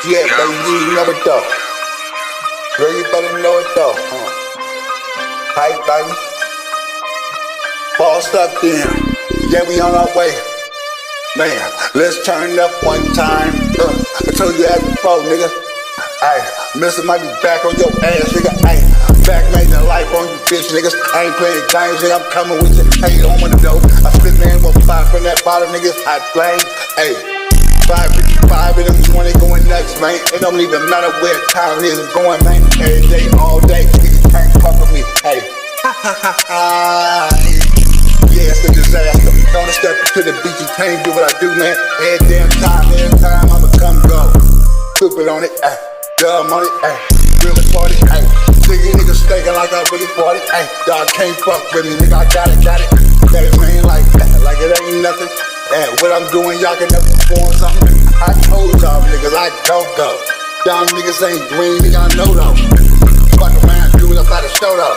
Yeah, baby, you know it though. Girl, you better know it though. Hype, baby. Bossed up then. Yeah, we on our way. Man, let's turn up one time. I told you that before, nigga. Ayy, Mr. might be back on your ass, nigga. Ayy, back making life on you bitch niggas. I ain't playing games, nigga. I'm coming with you. Hey, you don't wanna know. I spit man 1-5 from that bottom, niggas. I flame. Ayy, 555 and them 20 going nuts, man. It don't even matter where time is going, man. Every day, all day, niggas can't fuck with me. Hey, yeah, it's a disaster. Don't step into the beach, you can't do what I do, man. Every time I'ma come go. Stupid on it, ayy. Dumb on it, ayy. Really party, ayy. Nigga, niggas staking like I really party, ayy. Y'all can't fuck with me, nigga. I got it. Got it, man, like it ain't nothing. And what I'm doing, y'all can never perform something. I told y'all niggas I don't go. Y'all niggas ain't green, nigga, I know though. Fuck around, do it up by the show though.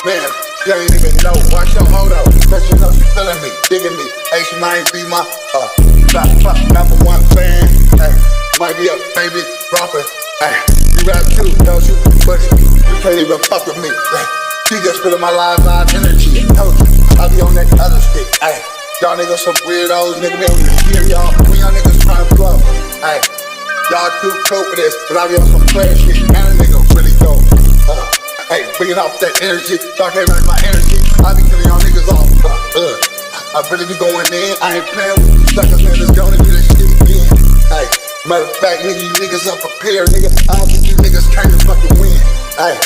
Man, you ain't even know. Watch your hold up. Cause you know she feeling me, digging me. Hey, she might be my top number one fan. Hey, might be a baby rapper. Hey, you rap too, don't you? But you can't even fuck with me. Hey, she just feeling my live energy. Told you, I be on that other stick. Hey. Y'all niggas some weirdos, nigga, we don't even hear y'all. When y'all niggas trying to flow, hey, y'all too cool for this, but I be on some player shit, and a nigga really go. Hey, bringing off that energy, y'all can't match my energy. I be killing y'all niggas off. I really be going in, I ain't playing with you suckers, man, let's go and do this shit again. Hey, matter of fact, nigga, you niggas up prepared, nigga. I don't think you niggas came to fucking win. Hey,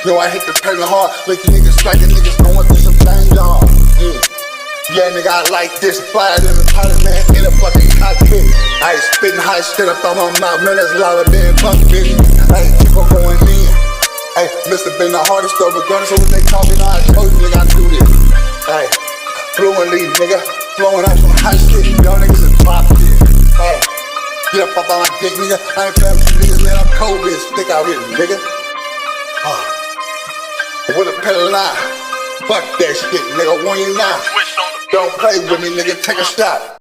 no, I hit the payment hard, make you niggas striking, niggas going through some change, y'all. Yeah, nigga, I like this. Fly in the pilot, man, in a fucking cockpit. I ain't spitting high shit up on my mouth, man, that's louder than fuck, bitch. I ain't keep on going in. Hey, Mr. been the hardest though, regardless of what they talking, I told you, nigga, I do this. Hey, fluently, nigga, flowing out some high shit. Y'all niggas is pop shit. Hey, get up on my dick, nigga. I ain't playing with you niggas, man, I'm cold, bitch. Stick out here, nigga. With a pedal line. Fuck that shit, nigga. Warn you now. Don't play with me, nigga. Take a shot.